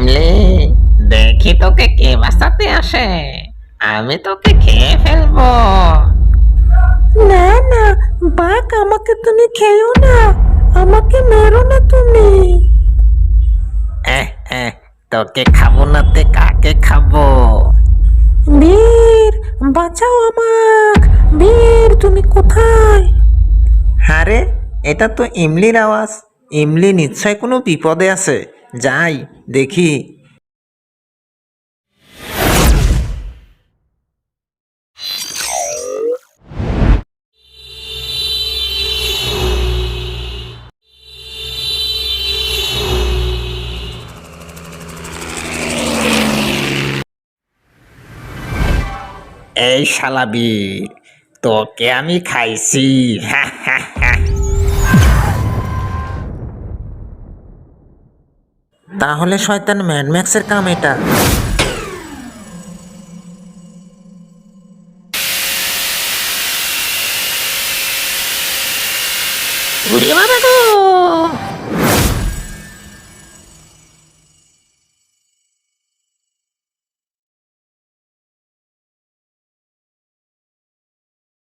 ইমলি, দেখি তোকে কে বাঁচাতে আসে। আমি তোকে খেয়ে ফেলবো। না না, বাঘ আমাকে তুমি খেও না, আমাকে মেরো না তুমি। এহ, এহ, তোকে খাবো না তে কাকে খাবো? বীর, বাঁচাও আমাক। বীর, তুমি কোথায়? আরে, এটা তো ইমলির আওয়াজ। ইমলি নিশ্চয় কোনো বিপদে আছে। যাই দেখি। এই শালা বীর, তোকে আমি খাইছি। হা হা হা। তাহলে শয়তান ম্যাডম্যাক্সের কাম এটা। ওরে বাবা গো,